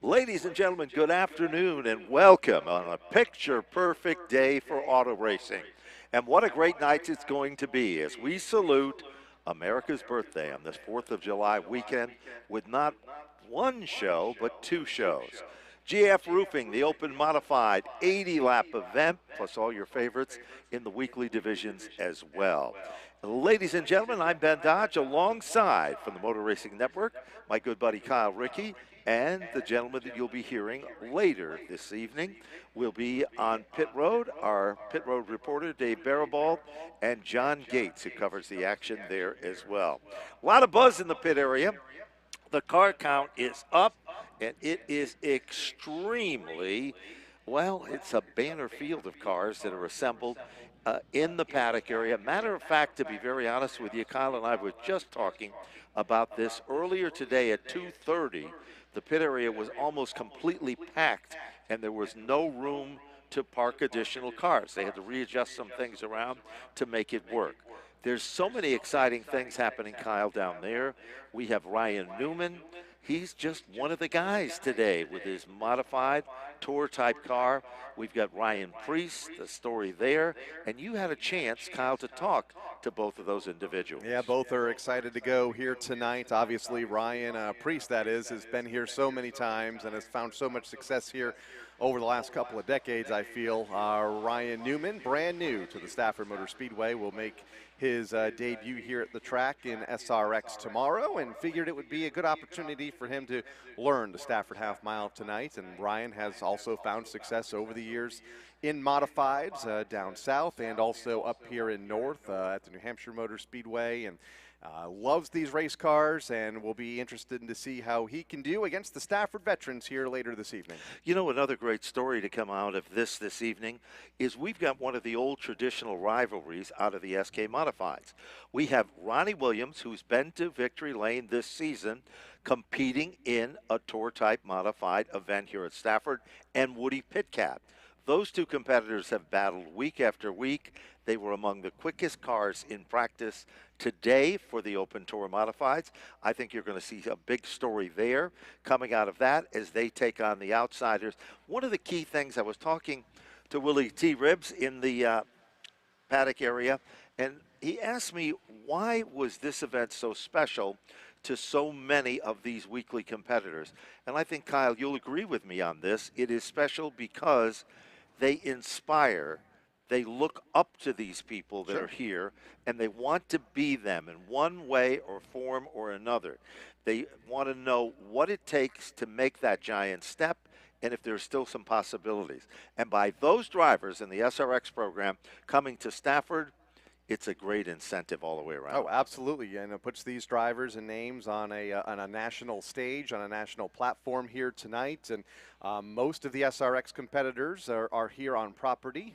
Ladies and gentlemen, good afternoon and welcome on a picture-perfect day for auto racing. And what a great night it's going to be as we salute America's birthday on this 4th of July weekend with not one show, but two shows. GAF Roofing, the open modified 80-lap event, plus all your favorites in the weekly divisions as well. Ladies and gentlemen, I'm Ben Dodge alongside from the Motor Racing Network, my good buddy Kyle Rickey, and the gentleman that you'll be hearing later this evening will be on pit road, our pit road reporter Dave Barabald, and John Gates, who covers the action there as well. A lot of buzz in the pit area. The car count is up, and it is extremely, well, it's a banner field of cars that are assembled in the paddock area. Matter of fact, to be very honest with you, Kyle and I were just talking about this earlier today at 2:30. The pit area was almost completely packed, and there was no room to park additional cars. They had to readjust some things around to make it work. There's so many exciting things happening, Kyle, down there. We have Ryan Newman. He's just one of the guys today with his modified tour-type car. We've got Ryan Priest, the story there. And you had a chance, Kyle, to talk to both of those individuals. Yeah, both are excited to go here tonight. Obviously, Ryan Priest, that is, has been here so many times and has found so much success here over the last couple of decades, I feel. Ryan Newman, brand new to the Stafford Motor Speedway, will make his debut here at the track in SRX tomorrow, and figured it would be a good opportunity for him to learn the Stafford half mile tonight. And Ryan has also found success over the years in modifieds down south and also up here in north at the New Hampshire Motor Speedway, and loves these race cars, and will be interested to see how he can do against the Stafford veterans here later this evening. You know, another great story to come out of this evening is we've got one of the old traditional rivalries out of the SK Modifieds. We have Ronnie Williams, who's been to Victory Lane this season, competing in a tour-type modified event here at Stafford, and Woody Pitcat. Those two competitors have battled week after week. They were among the quickest cars in practice today for the Open Tour Modifieds. I think you're going to see a big story there coming out of that as they take on the outsiders. One of the key things, I was talking to Willie T. Ribbs in the paddock area, and he asked me, why was this event so special to so many of these weekly competitors? And I think, Kyle, you'll agree with me on this. It is special because they inspire, they look up to these people that are here, and they want to be them in one way or form or another. They want to know what it takes to make that giant step, and if there's still some possibilities. And by those drivers in the SRX program coming to Stafford, it's a great incentive all the way around. Oh, absolutely, and it puts these drivers and names on a national stage, on a national platform here tonight. And most of the SRX competitors are here on property,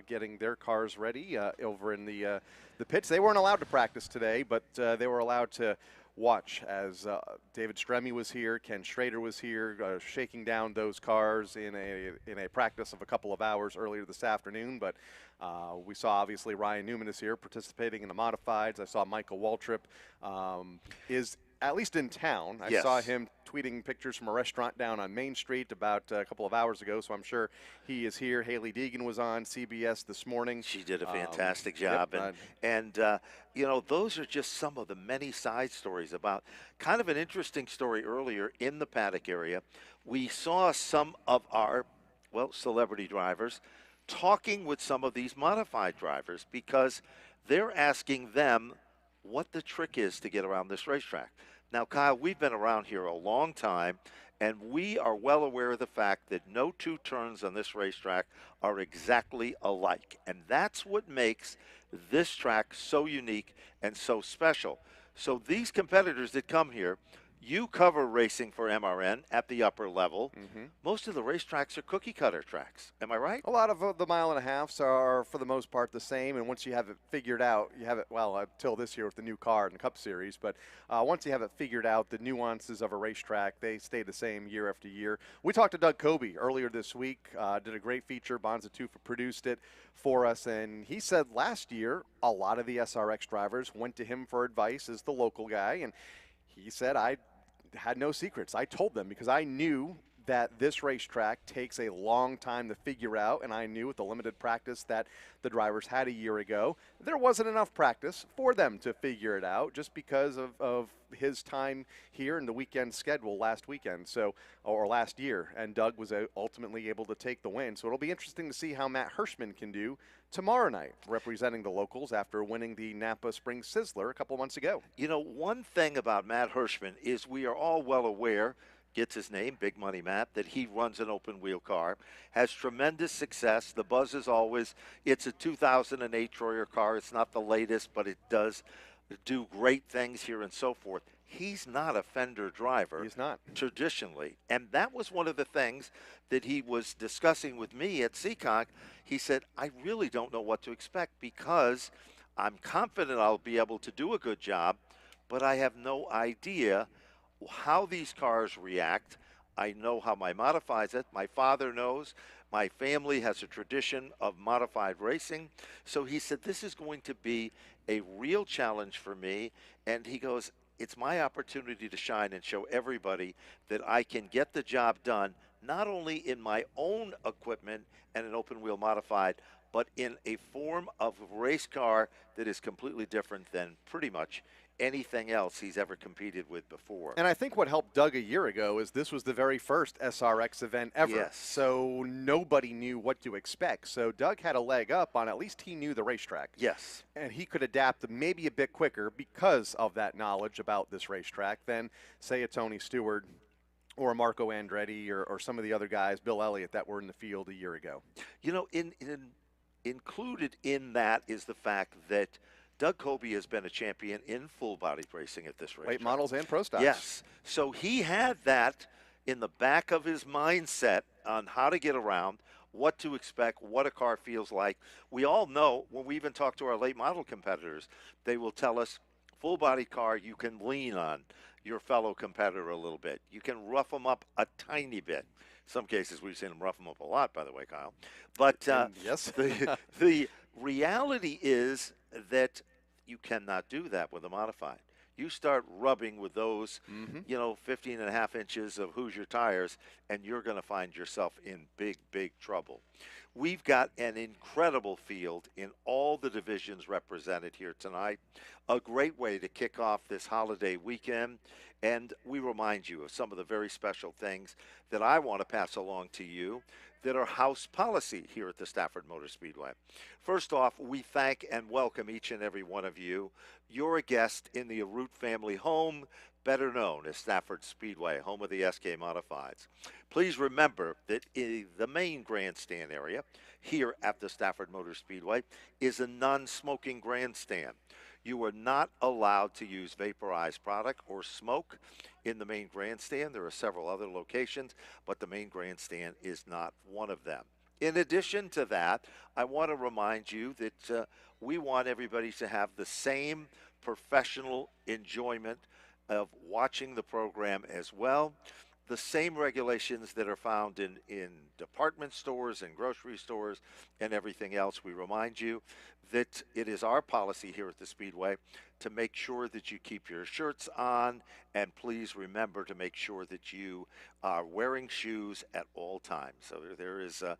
getting their cars ready over in the pits. They weren't allowed to practice today, but they were allowed to watch as David Stremme was here, Ken Schrader was here, shaking down those cars in a practice of a couple of hours earlier this afternoon. But we saw, obviously, Ryan Newman is here participating in the modifieds. I saw Michael Waltrip is at least in town. I saw him tweeting pictures from a restaurant down on Main Street about a couple of hours ago, so I'm sure he is here. Haley Deegan was on CBS this morning. She did a fantastic job. And you know, those are just some of the many side stories about kind of an interesting story earlier in the paddock area. We saw some of our, well, celebrity drivers talking with some of these modified drivers because they're asking them what the trick is to get around this racetrack. Now, Kyle, we've been around here a long time, and we are well aware of the fact that no two turns on this racetrack are exactly alike. And that's what makes this track so unique and so special. So these competitors that come here, you cover racing for MRN at the upper level. Most of the racetracks are cookie cutter tracks. Am I right? A lot of the mile and a halves are, for the most part, the same. And once you have it figured out, you have it, well, until this year with the new car and the Cup Series. But once you have it figured out, the nuances of a racetrack, they stay the same year after year. We talked to Doug Kobe earlier this week, did a great feature. Bonza Tufa produced it for us. And he said last year, a lot of the SRX drivers went to him for advice as the local guy. And he said, I had no secrets. I told them because I knew that this racetrack takes a long time to figure out, and I knew with the limited practice that the drivers had a year ago, there wasn't enough practice for them to figure it out just because of his time here in the weekend schedule last weekend, or last year, and Doug was ultimately able to take the win. So it'll be interesting to see how Matt Hirschman can do tomorrow night, representing the locals after winning the Napa Spring Sizzler a couple months ago. You know, one thing about Matt Hirschman is we are all well aware, gets his name, Big Money Matt, that he runs an open wheel car, has tremendous success. The buzz is always, it's a 2008 Troyer car. It's not the latest, but it does do great things here and so forth. He's not a fender driver. He's not. Traditionally. And that was one of the things that he was discussing with me at Seekonk. He said, I really don't know what to expect because I'm confident I'll be able to do a good job, but I have no idea how these cars react. I know how my modifieds it. My father knows. My family has a tradition of modified racing. So he said, this is going to be a real challenge for me. And he goes, it's my opportunity to shine and show everybody that I can get the job done, not only in my own equipment and an open wheel modified, but in a form of race car that is completely different than pretty much anything else he's ever competed with before. And I think what helped Doug a year ago is this was the very first SRX event ever. Yes. So nobody knew what to expect. So Doug had a leg up on, at least he knew the racetrack. Yes. And he could adapt maybe a bit quicker because of that knowledge about this racetrack than, say, a Tony Stewart or a Marco Andretti or some of the other guys, Bill Elliott, that were in the field a year ago. You know, included in that is the fact that Doug Colby has been a champion in full-body racing at this racetrack. Late models and pro stocks. Yes. So he had that in the back of his mindset on how to get around, what to expect, what a car feels like. We all know, when we even talk to our late model competitors, they will tell us, full-body car, you can lean on your fellow competitor a little bit. You can rough them up a tiny bit. Some cases we've seen them rough them up a lot, by the way, Kyle. But yes. the reality is that you cannot do that with a modified. You start rubbing with those, 15 and a half inches of Hoosier tires, and you're going to find yourself in big, big trouble. We've got an incredible field in all the divisions represented here tonight. A great way to kick off this holiday weekend. And we remind you of some of the very special things that I want to pass along to you that are house policy here at the Stafford Motor Speedway. First off, we thank and welcome each and every one of you. You're a guest in the Arute family home, better known as Stafford Speedway, home of the SK Modifieds. Please remember that in the main grandstand area here at the Stafford Motor Speedway is a non-smoking grandstand. You are not allowed to use vaporized product or smoke in the main grandstand. There are several other locations, but the main grandstand is not one of them. In addition to that, I want to remind you that we want everybody to have the same professional enjoyment of watching the program as well. The same regulations that are found in department stores and grocery stores and everything else. We remind you that it is our policy here at the Speedway to make sure that you keep your shirts on, and please remember to make sure that you are wearing shoes at all times. So there is a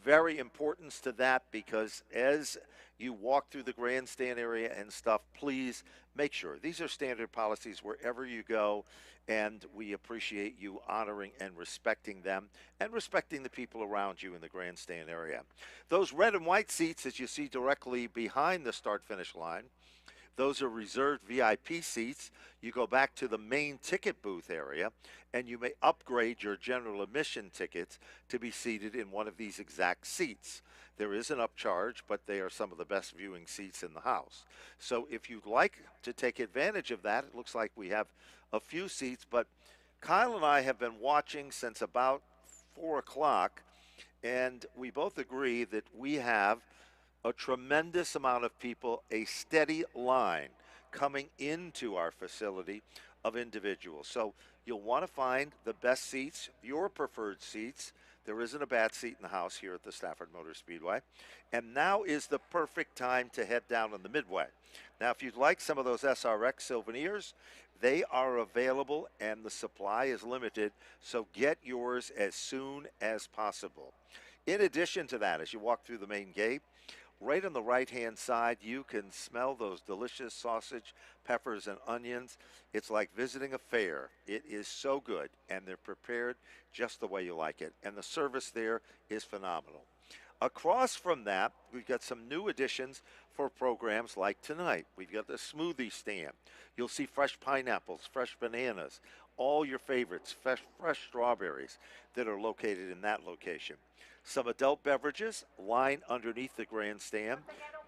very importance to that, because as you walk through the grandstand area and stuff, please make sure. These are standard policies wherever you go, and we appreciate you honoring and respecting them and respecting the people around you in the grandstand area. Those red and white seats that you see directly behind the start-finish line, those are reserved VIP seats. You go back to the main ticket booth area, and you may upgrade your general admission tickets to be seated in one of these exact seats. There is an upcharge, but they are some of the best viewing seats in the house. So if you'd like to take advantage of that, it looks like we have a few seats, but Kyle and I have been watching since about 4 o'clock, and we both agree that we have a tremendous amount of people, a steady line coming into our facility of individuals. So you'll want to find the best seats, your preferred seats There isn't a bad seat in the house here at the Stafford Motor Speedway. And now is the perfect time to head down on the Midway. Now, if you'd like some of those SRX souvenirs, they are available and the supply is limited, so get yours as soon as possible. In addition to that, as you walk through the main gate, right on the right-hand side, you can smell those delicious sausage, peppers, and onions. It's like visiting a fair. It is so good, and they're prepared just the way you like it. And the service there is phenomenal. Across from that, we've got some new additions for programs like tonight. We've got the smoothie stand. You'll see fresh pineapples, fresh bananas, all your favorites, fresh strawberries that are located in that location. Some adult beverages line underneath the grandstand.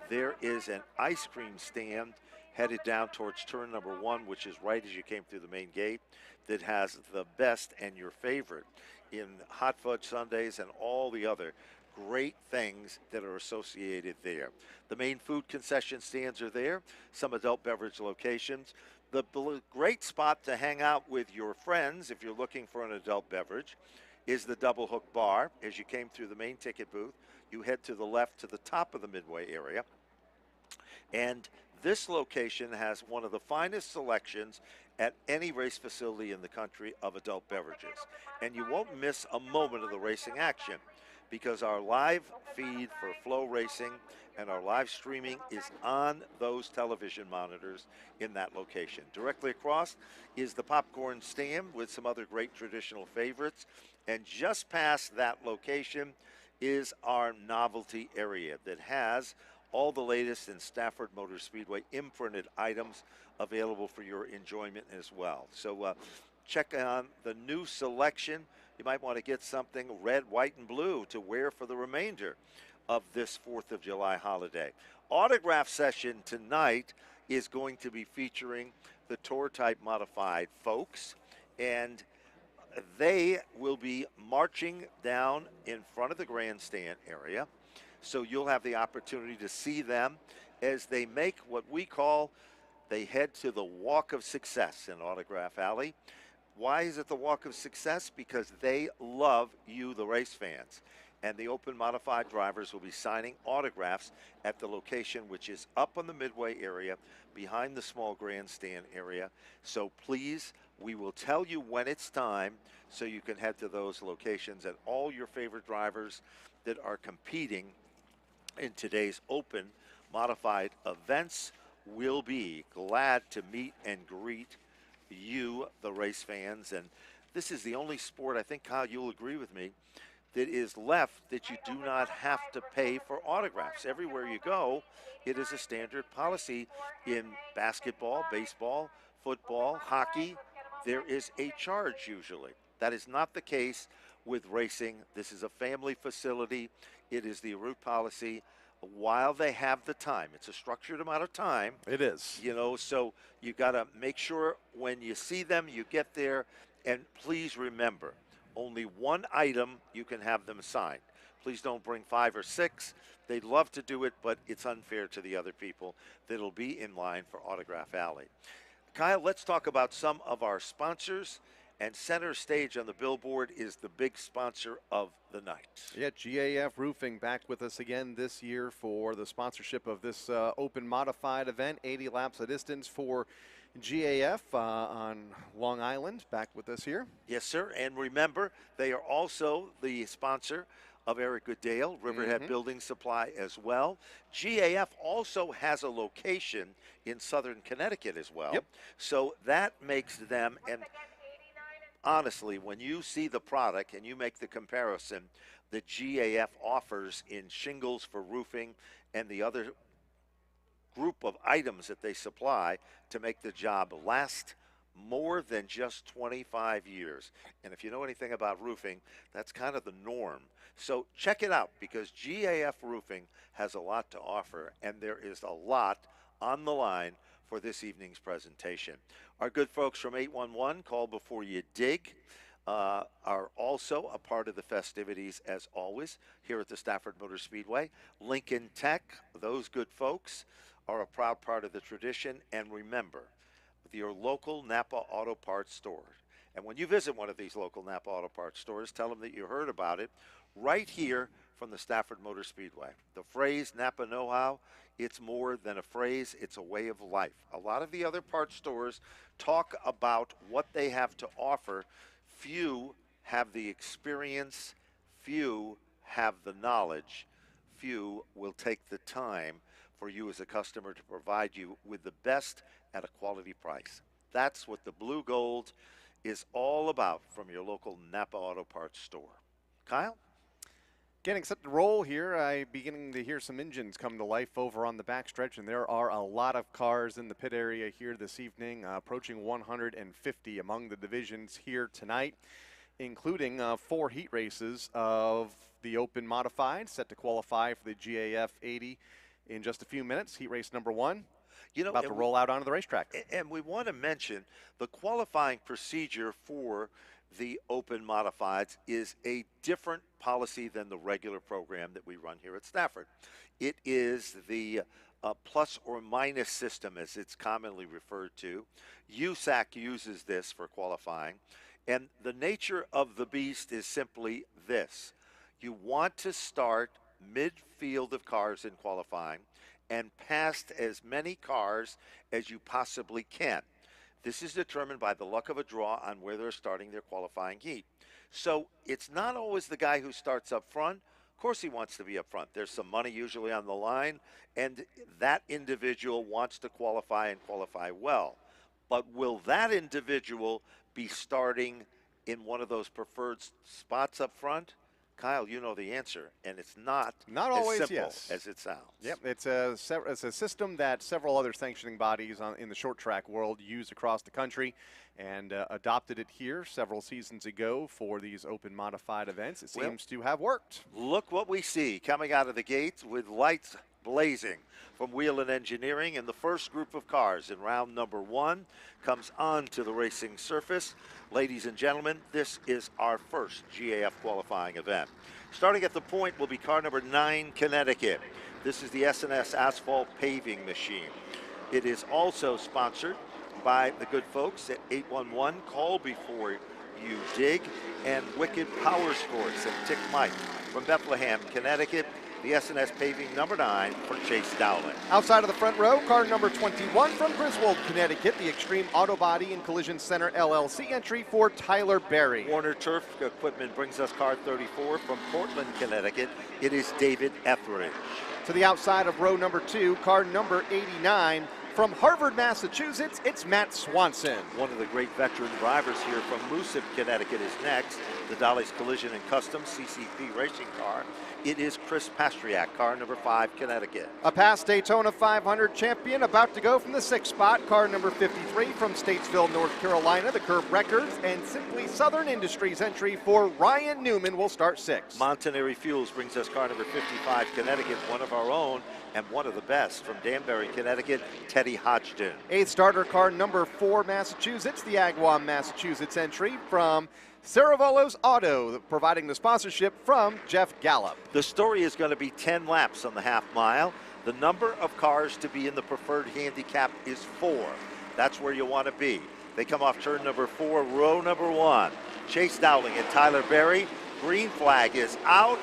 There is an ice cream stand headed down towards turn number 1, which is right as you came through the main gate, that has the best and your favorite in hot fudge sundaes and all the other great things that are associated there. The main food concession stands are there, some adult beverage locations. The great spot to hang out with your friends if you're looking for an adult beverage is the Double Hook Bar. As you came through the main ticket booth, you head to the left to the top of the Midway area. And this location has one of the finest selections at any race facility in the country of adult beverages. And you won't miss a moment of the racing action because our live feed for Flow Racing and our live streaming is on those television monitors in that location. Directly across is the popcorn stand with some other great traditional favorites. And just past that location is our novelty area that has all the latest in Stafford Motor Speedway imprinted items available for your enjoyment as well. So check on the new selection. You might want to get something red, white, and blue to wear for the remainder of this 4th of July holiday. Autograph session tonight is going to be featuring the Tour Type Modified folks, and they will be marching down in front of the grandstand area. So you'll have the opportunity to see them as they make what we call, they head to the Walk of Success in Autograph Alley. Why is it the Walk of Success? Because they love you, the race fans. And the open modified drivers will be signing autographs at the location, which is up on the Midway area behind the small grandstand area. So please, we will tell you when it's time so you can head to those locations, and all your favorite drivers that are competing in today's open modified events will be glad to meet and greet you, the race fans. And this is the only sport, I think, Kyle, you'll agree with me, that is left that you do not have to pay for autographs. Everywhere you go, it is a standard policy in basketball, baseball, football, hockey. There is a charge usually. That is not the case with racing. This is a family facility. It is the route policy while they have the time. It's a structured amount of time. It is. You know, so you got to make sure when you see them, you get there. And please remember, only one item you can have them signed. Please don't bring 5 or 6. They'd love to do it, but it's unfair to the other people that'll be in line for Autograph Alley. Kyle, let's talk about some of our sponsors. And center stage on the billboard is the big sponsor of the night. Yeah, GAF Roofing back with us again this year for the sponsorship of this open modified event, 80 laps of distance for GAF on Long Island, back with us here. Yes, sir. And remember, they are also the sponsor of Eric Goodale, Riverhead Building Supply as well. GAF also has a location in southern Connecticut as well. Yep. So that makes them, and honestly, when you see the product and you make the comparison that GAF offers in shingles for roofing and the other group of items that they supply to make the job last more than just 25 years. And if you know anything about roofing, that's kind of the norm. So check it out, because GAF Roofing has a lot to offer, and there is a lot on the line for this evening's presentation. Our good folks from 811, Call Before You Dig, are also a part of the festivities as always here at the Stafford Motor Speedway. Lincoln Tech, those good folks are a proud part of the tradition. And remember, with your local Napa Auto Parts store, and when you visit one of these local Napa Auto Parts stores, tell them that you heard about it right here from the Stafford Motor Speedway. The phrase Napa know-how, it's more than a phrase, it's a way of life. A lot of the other parts stores talk about what they have to offer. Few have the experience, few have the knowledge, few will take the time for you as a customer to provide you with the best at a quality price. That's what the Blue Gold is all about from your local Napa Auto Parts store. Kyle? Getting set to roll here. I'm beginning to hear some engines come to life over on the backstretch, and there are a lot of cars in the pit area here this evening, approaching 150 among the divisions here tonight, including 4 heat races of the Open Modified, set to qualify for the GAF 80 in just a few minutes. Heat race number 1. About to roll out onto the racetrack. And we want to mention the qualifying procedure for the Open Modifieds is a different policy than the regular program that we run here at Stafford. It is the plus or minus system, as it's commonly referred to. USAC uses this for qualifying. And the nature of the beast is simply this. You want to start midfield of cars in qualifying and past as many cars as you possibly can. This is determined by the luck of a draw on where they're starting their qualifying heat. So it's not always the guy who starts up front. Of course he wants to be up front. There's some money usually on the line, and that individual wants to qualify and qualify well. But will that individual be starting in one of those preferred spots up front? Kyle, you know the answer, and it's not always as simple yes. as it sounds. Yep, it's a system that several other sanctioning bodies in the short track world use across the country, and adopted it here several seasons ago for these Open Modified events. It seems to have worked. Look what we see coming out of the gates with lights blazing from Whelen Engineering, and the first group of cars in round number 1 comes onto the racing surface. Ladies and gentlemen, this is our first GAF qualifying event. Starting at the point will be car number 9, Connecticut. This is the S&S asphalt paving machine. It is also sponsored by the good folks at 811 Call Before You Dig and Wicked Power Sports and Tick Mike from Bethlehem, Connecticut. The S&S paving number 9 for Chase Dowling. Outside of the front row, car number 21 from Griswold, Connecticut, the Extreme Auto Body and Collision Center LLC entry for Tyler Berry. Warner Turf Equipment brings us car 34 from Portland, Connecticut. It is David Etheridge. To the outside of row number 2, car number 89 from Harvard, Massachusetts, it's Matt Swanson. One of the great veteran drivers here from Moosup, Connecticut is next. The Dolly's Collision and Custom CCP racing car. It is Chris Pastriak, car number 5, Connecticut. A past Daytona 500 champion about to go from the 6th spot, car number 53 from Statesville, North Carolina. The Curb Records and Simply Southern Industries entry for Ryan Newman will start 6th. Montanari Fuels brings us car number 55, Connecticut, one of our own and one of the best from Danbury, Connecticut, Teddy Hodgson. 8th starter, car number 4, Massachusetts, the Agawam, Massachusetts entry from Saravolo's Auto, providing the sponsorship from Jeff Gallup. The story is going to be 10 laps on the half mile. The number of cars to be in the preferred handicap is 4. That's where you want to be. They come off turn number 4, row number 1. Chase Dowling and Tyler Berry. Green flag is out.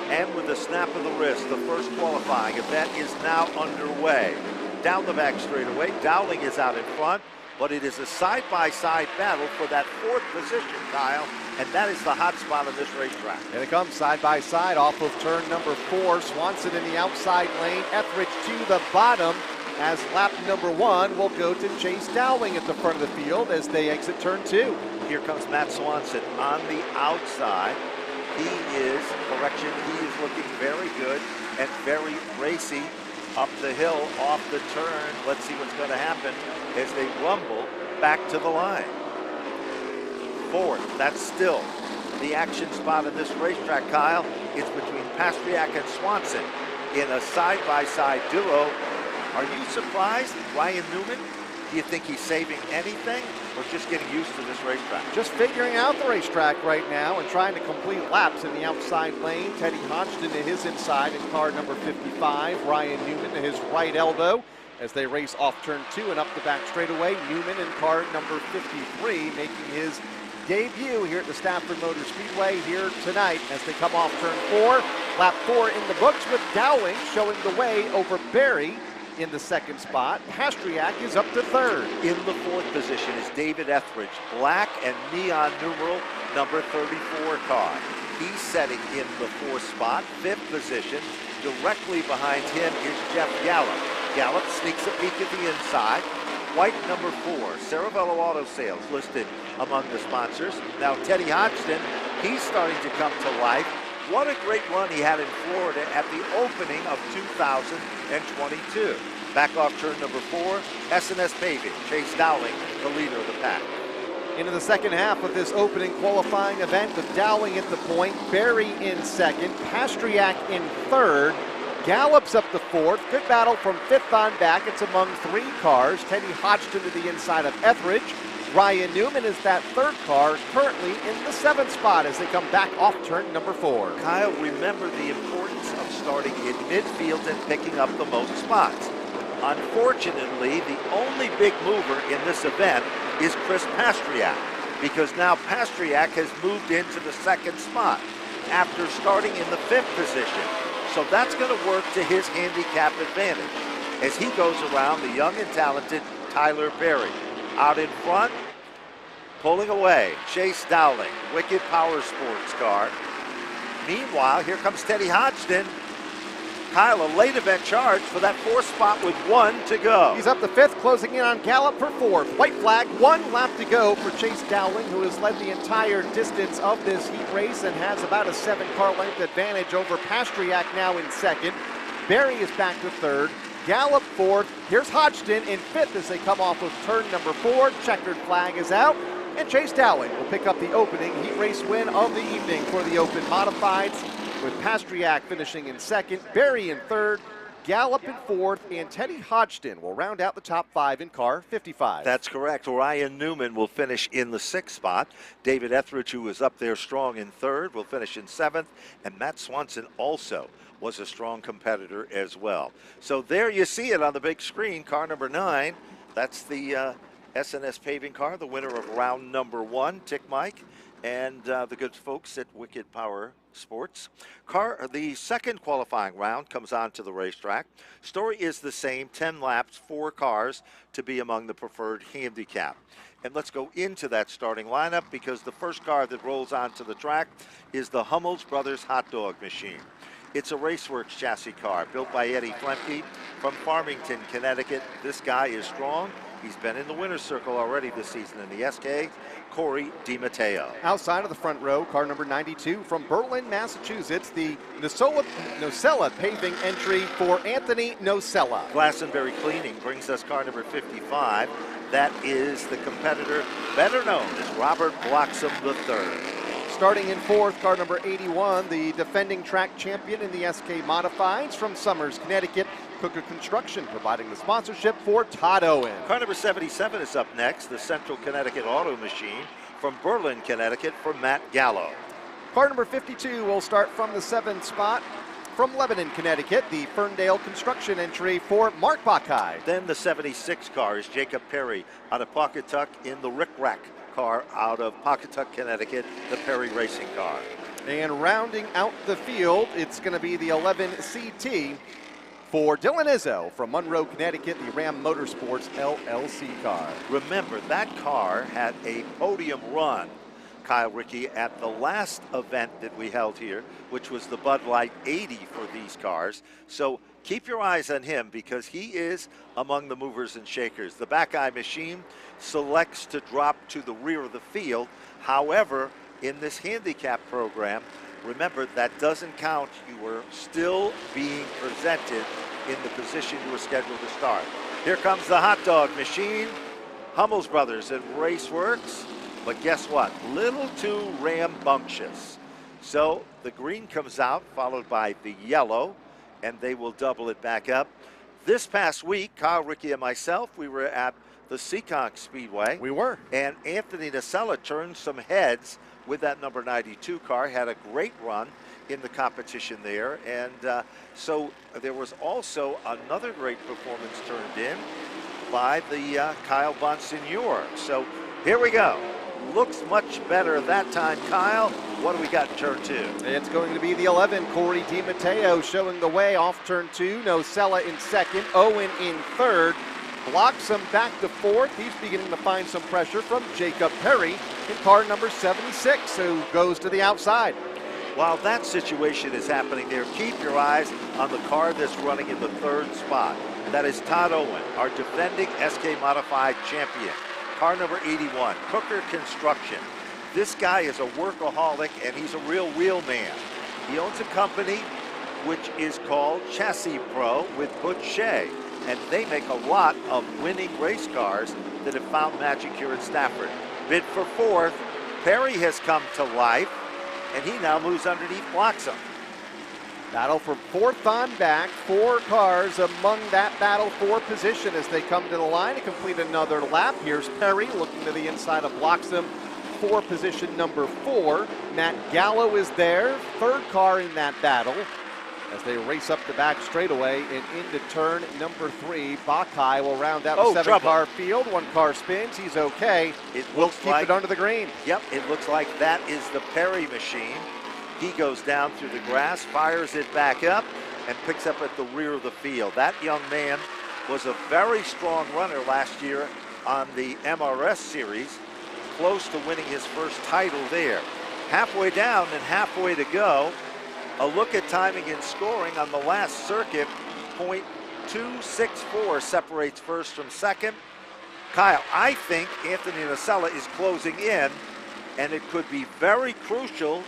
And with a snap of the wrist, the first qualifying event is now underway. Down the back straightaway, Dowling is out in front. But it is a side-by-side battle for that 4th position, Kyle, and that is the hot spot on this racetrack. And it comes side-by-side off of turn number 4. Swanson in the outside lane, Etheridge to the bottom, as lap number 1 will go to Chase Dowling at the front of the field as they exit turn 2. Here comes Matt Swanson on the outside. He is looking very good and very racy. Up the hill, off the turn. Let's see what's going to happen as they rumble back to the line. 4th, that's still the action spot of this racetrack, Kyle. It's between Pastriak and Swanson in a side-by-side duo. Are you surprised, Ryan Newman? Do you think he's saving anything or just getting used to this racetrack? Just figuring out the racetrack right now and trying to complete laps in the outside lane. Teddy Hodgson to his inside in car number 55. Ryan Newman to his right elbow as they race off turn 2 and up the back straightaway. Newman in car number 53 making his debut here at the Stafford Motor Speedway here tonight as they come off turn 4. Lap 4 in the books with Dowling showing the way over Berry in the second spot. Pastriak is up to third. In the fourth position is David Etheridge, black and neon numeral number 34 car. He's setting in the fourth spot. Fifth position, directly behind him is Jeff Gallup. Gallup sneaks a peek at the inside. White number 4, Saravello Auto Sales listed among the sponsors. Now Teddy Hodgson, he's starting to come to life. What a great run he had in Florida at the opening of 2022. Back off turn number 4, S&S Paving, Chase Dowling, the leader of the pack. Into the second half of this opening qualifying event with Dowling at the point, Berry in second, Pastriak in third, Gallup's up to fourth. Good battle from fifth on back. It's among 3 cars. Teddy Hodgson to the inside of Etheridge. Ryan Newman is that third car, currently in the 7th spot as they come back off turn number 4. Kyle, remember the importance of starting in midfield and picking up the most spots. Unfortunately, the only big mover in this event is Chris Pastriak, because now Pastriak has moved into the 2nd spot after starting in the 5th position. So that's going to work to his handicap advantage as he goes around the young and talented Tyler Berry. Out in front, pulling away, Chase Dowling, Wicked Power Sports car. Meanwhile, here comes Teddy Hodgson. Kyle, a late event charge for that 4th spot with 1 to go. He's up to 5th, closing in on Gallup for 4th. White flag, 1 lap to go for Chase Dowling, who has led the entire distance of this heat race and has about a 7-car length advantage over Pastriak now in 2nd. Berry is back to 3rd. Gallup 4th. Here's Hodgson in 5th as they come off of turn number 4. Checkered flag is out. And Chase Dowling will pick up the opening heat race win of the evening for the Open Modifieds, with Pastriak finishing in 2nd, Berry in 3rd, Gallup in 4th, and Teddy Hodgson will round out the top 5 in car 55. That's correct. Ryan Newman will finish in the 6th spot. David Etheridge, who was up there strong in 3rd, will finish in 7th, and Matt Swanson also was a strong competitor as well. So there you see it on the big screen, car number 9. That's the S&S Paving car, the winner of round number 1, Tick Mike, and the good folks at Wicked Power Sports. The second qualifying round comes on to the racetrack. Story is the same, 10 laps, 4 cars to be among the preferred handicap. And let's go into that starting lineup, because the first car that rolls onto the track is the Hummels Brothers Hot Dog Machine. It's a Raceworks chassis car built by Eddie Flemke from Farmington, Connecticut. This guy is strong. He's been in the winner's circle already this season in the SK. Corey DiMatteo. Outside of the front row, car number 92 from Berlin, Massachusetts, the Nocella paving entry for Anthony Nocella. Glastonbury Cleaning brings us car number 55. That is the competitor better known as Robert Bloxham III. Starting in 4th, car number 81, the defending track champion in the SK Modifieds from Summers, Connecticut, Cooker Construction, providing the sponsorship for Todd Owen. Car number 77 is up next, the Central Connecticut Auto Machine from Berlin, Connecticut, for Matt Gallo. Car number 52 will start from the 7th spot from Lebanon, Connecticut, the Ferndale Construction entry for Mark Bakai. Then the 76 car is Jacob Perry out of Pawcatuck in the Rick Rack car out of Pawcatuck, Connecticut, the Perry Racing car. And rounding out the field, it's going to be the 11 CT for Dylan Izzo from Monroe, Connecticut, the Ram Motorsports LLC car. Remember, that car had a podium run, Kyle Rickey, at the last event that we held here, which was the Bud Light 80 for these cars. So keep your eyes on him, because he is among the movers and shakers. The back eye machine selects to drop to the rear of the field. However, in this handicap program, remember, that doesn't count. You were still being presented in the position you were scheduled to start. Here comes the hot dog machine, Hummels Brothers and Raceworks. But guess what? Little too rambunctious. So the green comes out, followed by the yellow, and they will double it back up. This past week, Kyle, Rickey, and myself, we were at the Seekonk Speedway. We were. And Anthony Nocella turned some heads with that number 92 car, had a great run in the competition there. And so there was also another great performance turned in by the Kyle Bonsignor. So here we go. looks much better that time. Kyle, what do we got in turn 2? It's going to be the 11, Corey DiMatteo, showing the way off turn 2. Nocella in second, Owen in third. Blocks him back to fourth. He's beginning to find some pressure from Jacob Perry in car number 76, who goes to the outside. While that situation is happening there, keep your eyes on the car that's running in the third spot. That is Todd Owen, our defending SK Modified champion. Car number 81, Cooker Construction. This guy is a workaholic, and he's a real wheel man. He owns a company which is called Chassis Pro with Butch Shea, and they make a lot of winning race cars that have found magic here at Stafford. Bid for fourth, Perry has come to life, and he now moves underneath Bloxham. Battle for fourth on back. 4 cars among that battle for position as they come to the line to complete another lap. Here's Perry looking to the inside of Bloxham for position number 4. Matt Gallo is there, third car in that battle as they race up the back straightaway and into turn number 3. Bakai will round out the 7-car field. 1 car spins. He's okay. It We'll looks keep like it under the green. Yep, it looks like that is the Perry machine. He goes down through the grass, fires it back up, and picks up at the rear of the field. That young man was a very strong runner last year on the MRS series, close to winning his first title there. Halfway down and halfway to go. A look at timing and scoring on the last circuit. .264 separates first from second. Kyle, I think Anthony Nocella is closing in, and it could be very crucial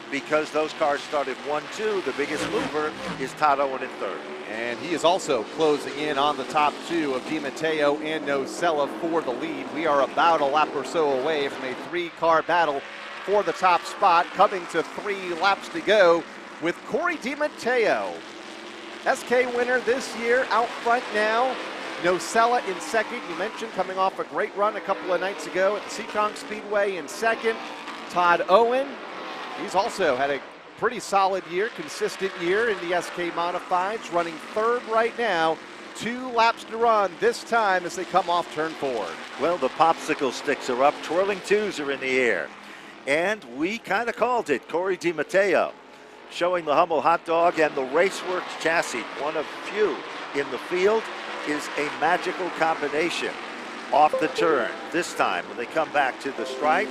because those cars started 1-2. The biggest mover is Todd Owen in third. And he is also closing in on the top 2 of DiMatteo and Nocella for the lead. We are about a lap or so away from a 3-car battle for the top spot, coming to 3 laps to go with Corey DiMatteo. SK winner this year, out front now. Nocella in second. You mentioned coming off a great run a couple of nights ago at the Seekonk Speedway in second. Todd Owen, he's also had a pretty solid year, consistent year in the SK Modifieds, running third right now. 2 laps to run this time as they come off turn 4. Well, the popsicle sticks are up, twirling 2s are in the air. And we kind of called it. Corey DiMatteo showing the Hummel hot dog and the Raceworks chassis, one of few in the field, is a magical combination. Off the turn, this time when they come back to the stripe,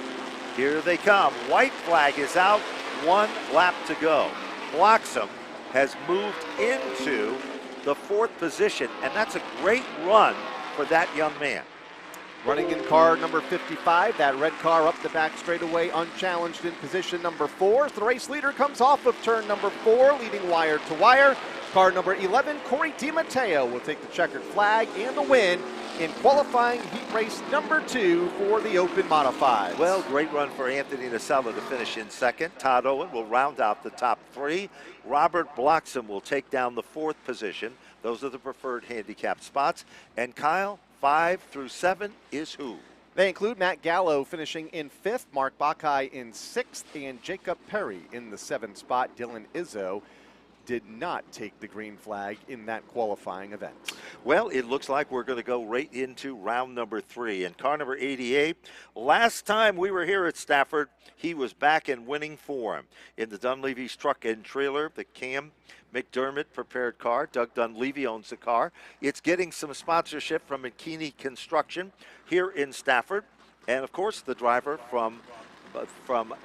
here they come. White flag is out, 1 lap to go. Bloxham has moved into the 4th position, and that's a great run for that young man. Running in car number 55, that red car up the back straightaway, unchallenged in position number 4. The race leader comes off of turn number 4, leading wire to wire. Car number 11, Corey DiMatteo, will take the checkered flag and the win in qualifying heat race number 2 for the Open Modified. Well, great run for Anthony Nocella to finish in second. Todd Owen will round out the top 3. Robert Bloxham will take down the 4th position. Those are the preferred handicap spots. And Kyle, 5 through 7 is who? They include Matt Gallo finishing in 5th, Mark Bakai in 6th, and Jacob Perry in the 7th spot. Dylan Izzo did not take the green flag in that qualifying event. Well, it looks like we're going to go right into round number 3. And car number 88, last time we were here at Stafford, he was back in winning form in the Dunleavy's truck and trailer, the Cam McDermott prepared car. Doug Dunleavy owns the car. It's getting some sponsorship from McKinney Construction here in Stafford. And, of course, the driver from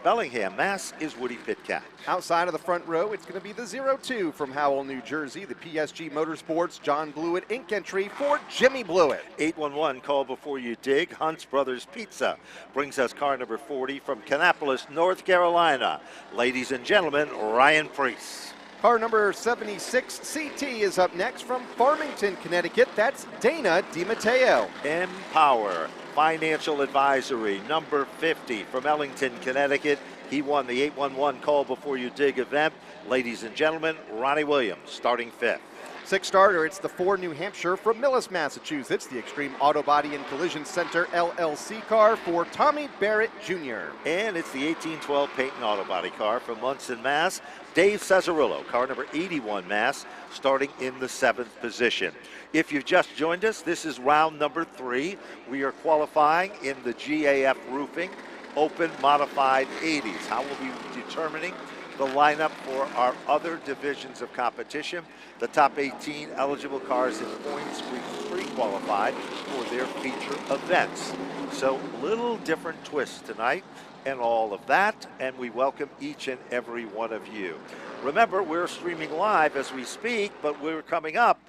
Bellingham, Mass, is Woody Pitcat. Outside of the front row, it's going to be the 02 from Howell, New Jersey, the PSG Motorsports John Blewett Inc. entry for Jimmy Blewett. 811, call before you dig. Hunt's Brothers Pizza brings us car number 40 from Kannapolis, North Carolina. Ladies and gentlemen, Ryan Preece. Car number 76, CT, is up next from Farmington, Connecticut. That's Dana DiMatteo. Empower Financial Advisory, number 50 from Ellington, Connecticut. He won the 811 call before you dig event. Ladies and gentlemen, Ronnie Williams starting 5th. 6 starter, it's the 4 New Hampshire from Millis, Massachusetts, the Extreme Auto Body and Collision Center LLC car for Tommy Barrett Jr. And it's the 1812 Peyton Auto Body car from Munson, Mass. Dave Cesarillo, car number 81, Mass, starting in the 7th position. If you've just joined us, this is round number 3. We are qualifying in the GAF Roofing Open Modified 80s. How will we be determining the lineup for our other divisions of competition? The top 18 eligible cars in points pre-qualified for their feature events. So little different twist tonight and all of that, and we welcome each and every one of you. Remember, we're streaming live as we speak, but we're coming up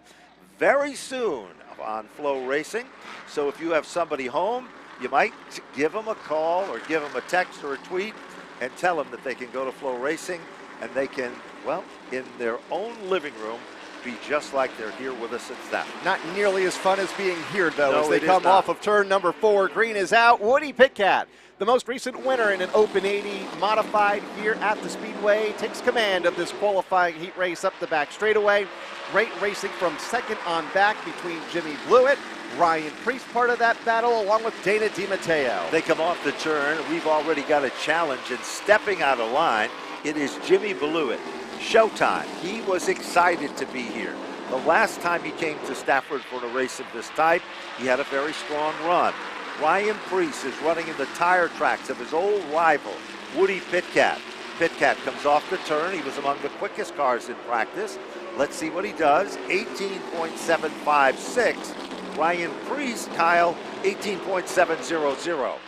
very soon on Flow Racing. So if you have somebody home, you might give them a call or give them a text or a tweet and tell them that they can go to Flow Racing and they can, well, in their own living room, be just like they're here with us at Stafford. Not nearly as fun as being here, though, No, as they come off of turn number 4. Green is out. Woody Pitkat, the most recent winner in an Open 80 modified here at the Speedway, takes command of this qualifying heat race up the back straightaway. Great racing from second on back between Jimmy Blewett, Ryan Priest part of that battle, along with Dana DiMatteo. They come off the turn. We've already got a challenge, and stepping out of line, it is Jimmy Blewett. Showtime. He was excited to be here. The last time he came to Stafford for a race of this type, he had a very strong run. Ryan Priest is running in the tire tracks of his old rival, Woody Pitkat. Pitkat comes off the turn. He was among the quickest cars in practice. Let's see what he does. 18.756. Ryan Priest, Kyle, 18.700.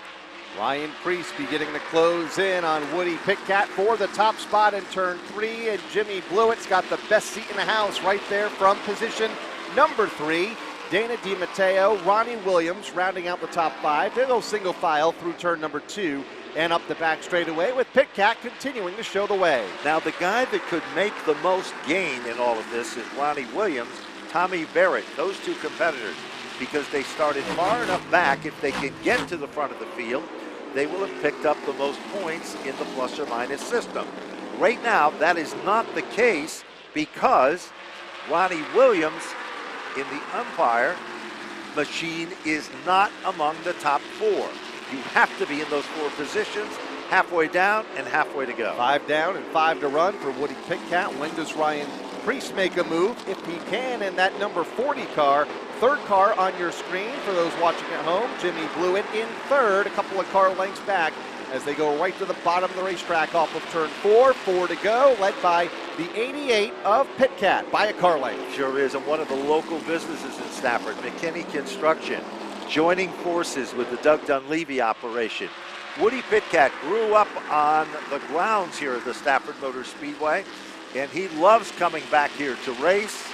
Ryan Priest beginning to close in on Woody Pitkat for the top spot in turn 3, and Jimmy Blewett's got the best seat in the house right there from position number 3. Dana DiMatteo, Ronnie Williams rounding out the top 5. They go single file through turn number 2 and up the back straightaway, with Pitkat continuing to show the way. Now the guy that could make the most gain in all of this is Ronnie Williams, Tommy Barrett, those two competitors, because they started far enough back. If they can get to the front of the field, they will have picked up the most points in the plus or minus system. Right now, that is not the case because Ronnie Williams in the umpire machine is not among the top 4. You have to be in those 4 positions, halfway down and halfway to go. 5 down and 5 to run for Woody Pitkat. When does Ryan Priest make a move? If he can, in that number 40 car. Third car on your screen for those watching at home. Jimmy Blewett in third, a couple of car lengths back as they go right to the bottom of the racetrack off of turn 4. 4 to go, led by the 88 of Pitkat by a car length. Sure is, and one of the local businesses in Stafford, McKinney Construction, joining forces with the Doug Dunleavy operation. Woody Pitkat grew up on the grounds here at the Stafford Motor Speedway, and he loves coming back here to race.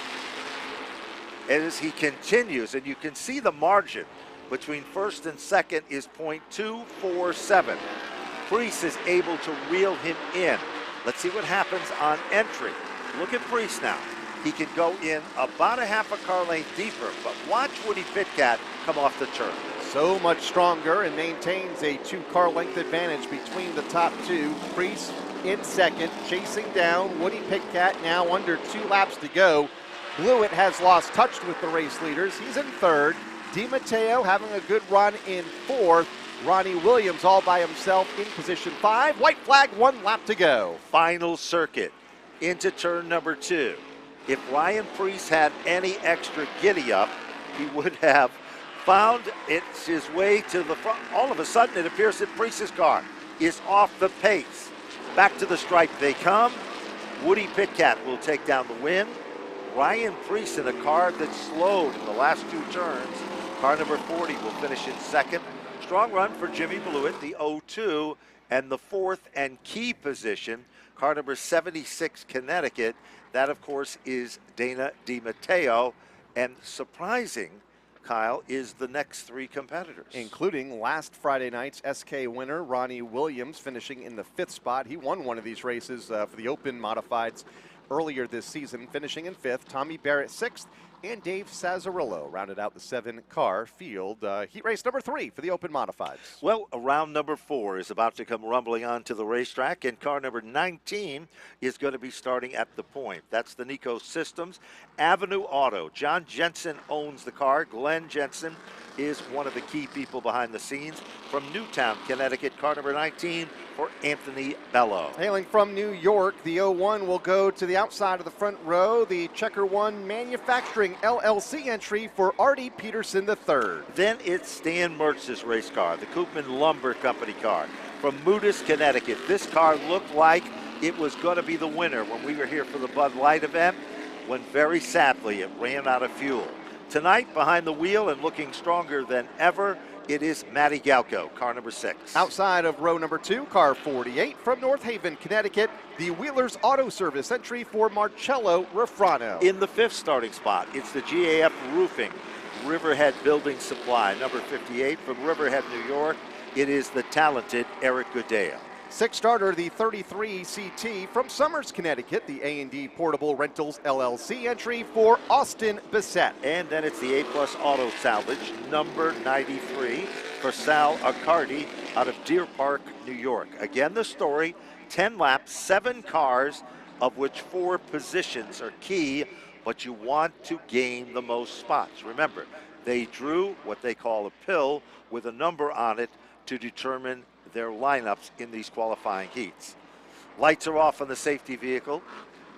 As he continues, and you can see the margin between first and second is .247. Priest is able to reel him in. Let's see what happens on entry. Look at Priest now. He can go in about a half a car length deeper, but watch Woody Pitkat come off the turn. So much stronger and maintains a 2 car length advantage between the top 2. Priest in second, chasing down Woody Pitkat now under 2 laps to go. Blewett has lost touch with the race leaders. He's in third. DiMatteo having a good run in 4th. Ronnie Williams all by himself in position 5. White flag, 1 lap to go. Final circuit into turn number 2. If Ryan Priest had any extra giddy up, he would have found it's his way to the front. All of a sudden, it appears that Priest's car is off the pace. Back to the stripe they come. Woody Pitkat will take down the win. Ryan Priest in a car that slowed in the last 2 turns. Car number 40 will finish in second. Strong run for Jimmy Blewett, the 02, and the 4th and key position. Car number 76, Connecticut. That, of course, is Dana DiMatteo. And surprising, Kyle, is the next 3 competitors. Including last Friday night's SK winner, Ronnie Williams, finishing in the 5th spot. He won one of these races for the Open Modifieds earlier this season, finishing in 5th. Tommy Barrett 6th, and Dave Sazzarillo rounded out the 7-car field. Heat race number 3 for the Open Modifieds. Well, round number 4 is about to come rumbling onto the racetrack, and car number 19 is going to be starting at the point. That's the Nico Systems Avenue Auto. John Jensen owns the car. Glenn Jensen is one of the key people behind the scenes. From Newtown, Connecticut, car number 19 for Anthony Bello. Hailing from New York, the 01 will go to the outside of the front row. The Checker One Manufacturing LLC entry for Artie Peterson III. Then it's Stan Mertz's race car, the Koopman Lumber Company car. from Moodus, Connecticut. This car looked like it was going to be the winner when we were here for the Bud Light event, when very sadly it ran out of fuel. Tonight, behind the wheel and looking stronger than ever, it is Matty Galco, car number 6. Outside of row number 2, car 48 from North Haven, Connecticut, the Wheelers Auto Service entry for Marcello Refrano. In the 5th starting spot, it's the GAF Roofing, Riverhead Building Supply, number 58 from Riverhead, New York. It is the talented Eric Goodale. 6th starter, the 33 CT from Somers, Connecticut, the A&D Portable Rentals LLC entry for Austin Bissett. And then it's the A-Plus Auto Salvage, number 93 for Sal Accardi out of Deer Park, New York. Again, the story, 10 laps, 7 cars, of which 4 positions are key, but you want to gain the most spots. Remember, they drew what they call a pill with a number on it to determine their lineups in these qualifying heats. Lights are off on the safety vehicle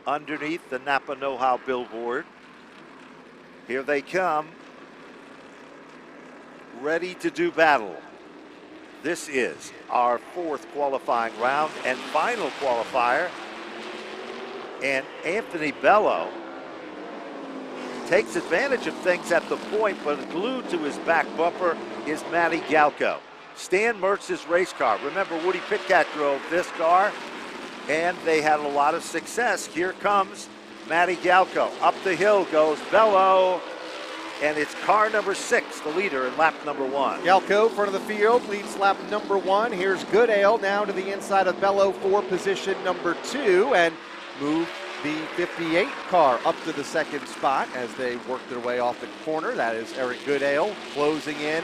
underneath the Napa Know-How billboard. Here they come, ready to do battle. This is our 4th qualifying round and final qualifier. And Anthony Bello takes advantage of things at the point, but glued to his back bumper is Matty Galco. Stan Mertz's race car. Remember, Woody Pitcat drove this car, and they had a lot of success. Here comes Matty Galco. Up the hill goes Bello, and it's car number 6, the leader in lap number 1. Galco, front of the field, leads lap number 1. Here's Goodale now to the inside of Bello for position number 2, and move the 58 car up to the 2nd spot as they work their way off the corner. That is Eric Goodale closing in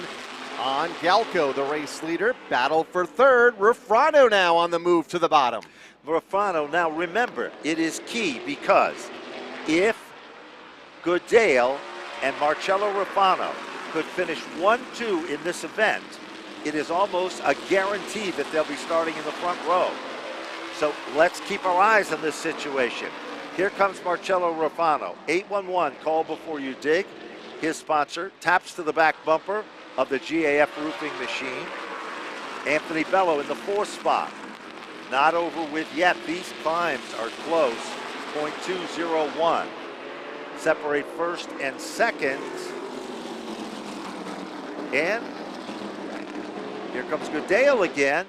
on Galco, the race leader. Battle for 3rd. Refrano now on the move to the bottom. Refrano, now remember, it is key because if Goodale and Marcello Refrano could finish 1-2 in this event, it is almost a guarantee that they'll be starting in the front row. So let's keep our eyes on this situation. Here comes Marcello Refrano. 811, call before you dig. His sponsor taps to the back bumper of the GAF Roofing machine. Anthony Bello in the 4th spot. Not over with yet. These climbs are close. 0.201. Separate 1st and 2nd. And here comes Goodale again.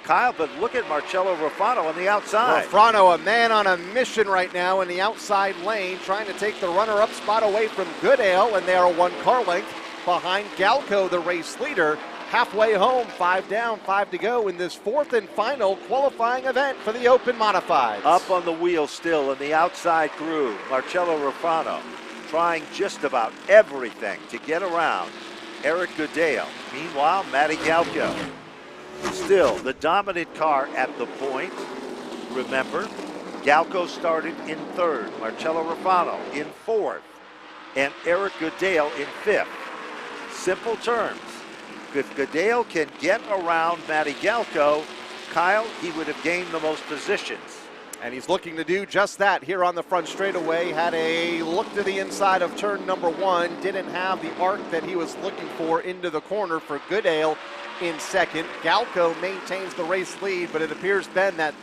Kyle, but look at Marcello Refrano on the outside. Refrano, a man on a mission right now in the outside lane, trying to take the runner-up spot away from Goodale, and they are 1 car length behind Galco, the race leader. Halfway home, 5 down, 5 to go in this 4th and final qualifying event for the Open Modifieds. Up on the wheel still in the outside groove, Marcello Refrano trying just about everything to get around Eric Goodale. Meanwhile, Matty Galco still the dominant car at the point. Remember, Galco started in 3rd, Marcello Refrano in 4th, and Eric Goodale in 5th. Simple terms. If Goodale can get around Matty Galco, Kyle, he would have gained the most positions. And he's looking to do just that here on the front straightaway. Had a look to the inside of turn number 1. Didn't have the arc that he was looking for into the corner for Goodale in 2nd. Galco maintains the race lead, but it appears, Ben, that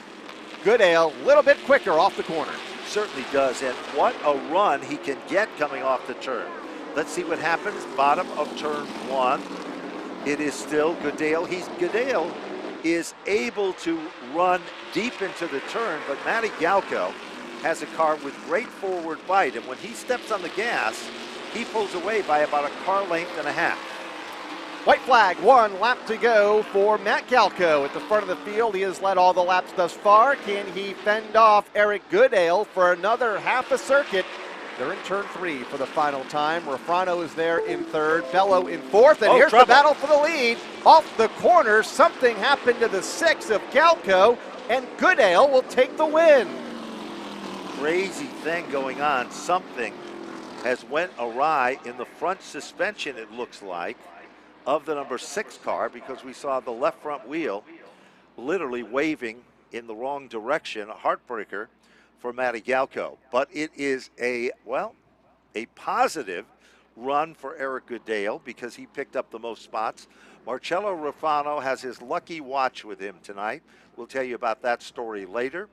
Goodale a little bit quicker off the corner. Certainly does, and what a run he can get coming off the turn. Let's see what happens. Bottom of turn 1. It is still Goodale. Goodale is able to run deep into the turn, but Matty Galco has a car with great forward bite, and when he steps on the gas, he pulls away by about a car length and a half. White flag, 1 lap to go for Matt Galco at the front of the field. He has led all the laps thus far. Can he fend off Eric Goodale for another half a circuit? They're in turn 3 for the final time. Refrano is there in 3rd, Bello in 4th, and here's the battle for the lead. Off the corner, something happened to the 6 of Galco, and Goodale will take the win. Crazy thing going on. Something has went awry in the front suspension, it looks like, of the number 6 car, because we saw the left front wheel literally waving in the wrong direction. A heartbreaker for Matty Galco. But it is a positive run for Eric Goodale because he picked up the most spots. Marcello Rufano has his lucky watch with him tonight. We'll tell you about that story later.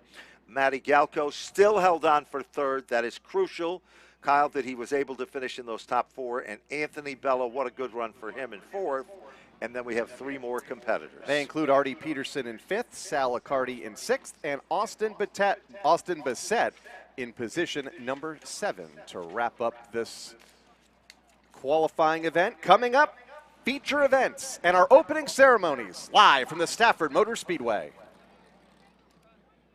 Matty Galco still held on for third. That is crucial, Kyle, that he was able to finish in those top four. And Anthony Bella, what a good run for him in fourth. And then we have three more competitors. They include Artie Peterson in fifth, Sal Accardi in sixth, and Austin Bassett in position number 7 to wrap up this qualifying event. Coming up, feature events and our opening ceremonies live from the Stafford Motor Speedway.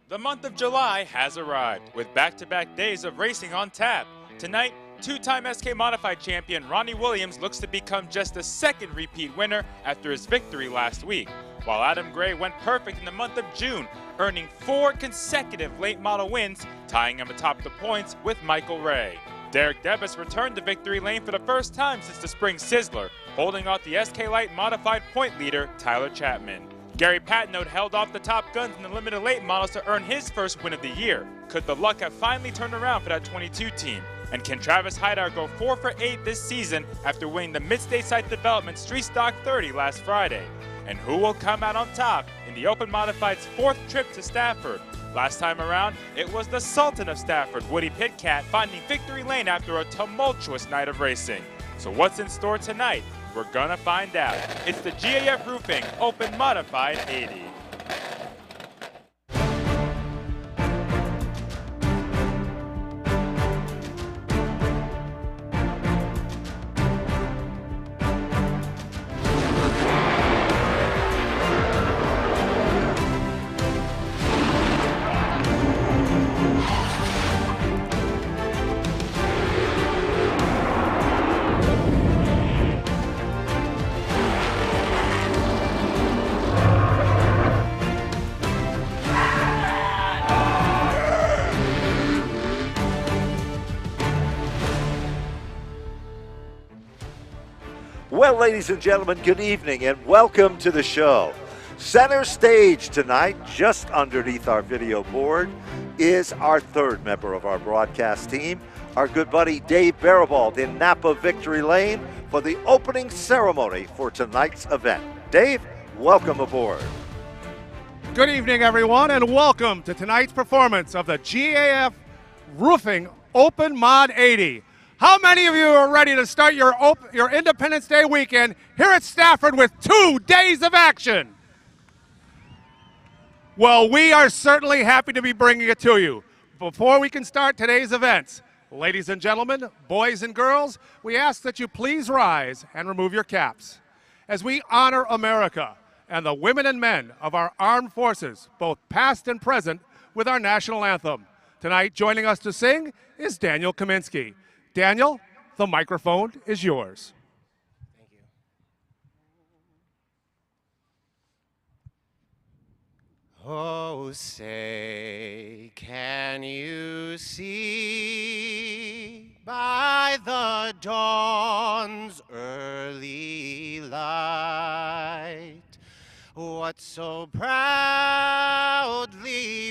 The month of July has arrived with back-to-back days of racing on tap. Tonight, two-time SK Modified champion Ronnie Williams looks to become just the second repeat winner after his victory last week, while Adam Gray went perfect in the month of June, earning 4 consecutive late model wins, tying him atop the points with Michael Ray. Derek Debus returned to victory lane for the first time since the spring sizzler, holding off the SK Light Modified point leader Tyler Chapman. Gary Patnode held off the top guns in the limited late models to earn his first win of the year. Could the luck have finally turned around for that 22 team? And can Travis Hydar go 4 for 8 this season after winning the Mid-Stateside Development Street Stock 30 last Friday? And who will come out on top in the Open Modified's 4th trip to Stafford? Last time around, it was the Sultan of Stafford, Woody Pitcat, finding victory lane after a tumultuous night of racing. So what's in store tonight? We're gonna find out. It's the GAF Roofing Open Modified 80. Well, ladies and gentlemen, good evening and welcome to the show. Center stage tonight, just underneath our video board, is our third member of our broadcast team, our good buddy Dave Barabald in Napa Victory Lane for the opening ceremony for tonight's event. Dave, welcome aboard. Good evening, everyone, and welcome to tonight's performance of the GAF Roofing Open Mod 80. How many of you are ready to start your Independence Day weekend here at Stafford with 2 days of action? Well, we are certainly happy to be bringing it to you. Before we can start today's events, ladies and gentlemen, boys and girls, we ask that you please rise and remove your caps as we honor America and the women and men of our armed forces, both past and present, with our national anthem. Tonight, joining us to sing is Daniel Kaminsky. Daniel, the microphone is yours. Thank you. Oh, say, can you see by the dawn's early light what so proudly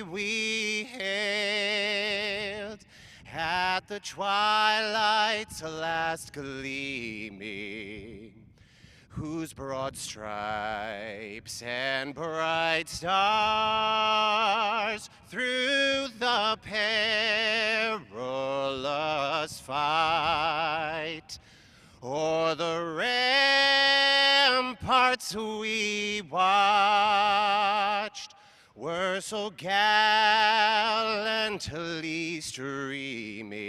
we hailed at the twilight's last gleaming, whose broad stripes and bright stars through the perilous fight o'er the ramparts we watched were so gallantly streaming,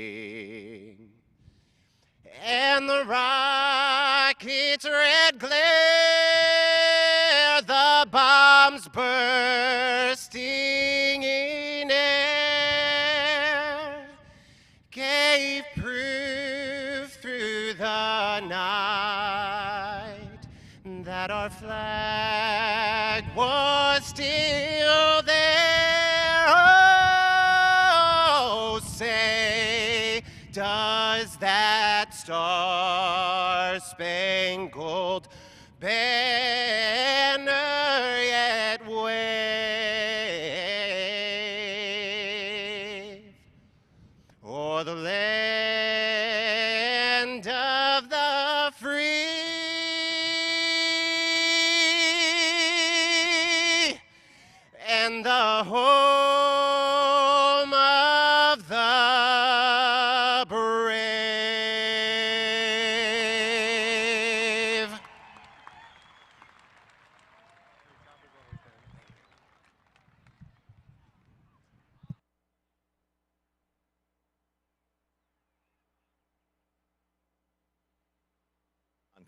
and the rocket's red glare, the bombs bursting in air, gave proof through the night that our flag was still there. Oh, say, does that star-spangled banner yet wave o'er the land of the free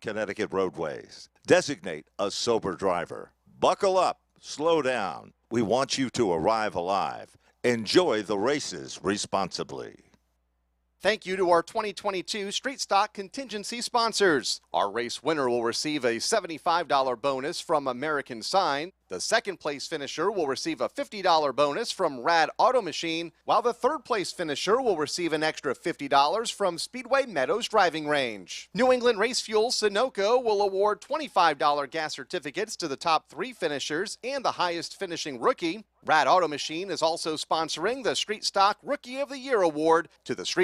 Connecticut roadways. Designate a sober driver. Buckle up, slow down. We want you to arrive alive. Enjoy the races responsibly. Thank you to our 2022 Street Stock contingency sponsors. Our race winner will receive a $75 bonus from American Sign. The second place finisher will receive a $50 bonus from Rad Auto Machine, while the third place finisher will receive an extra $50 from Speedway Meadows Driving Range. New England Race Fuel Sunoco will award $25 gas certificates to the top 3 finishers and the highest finishing rookie. Rad Auto Machine is also sponsoring the Street Stock Rookie of the Year award to the Street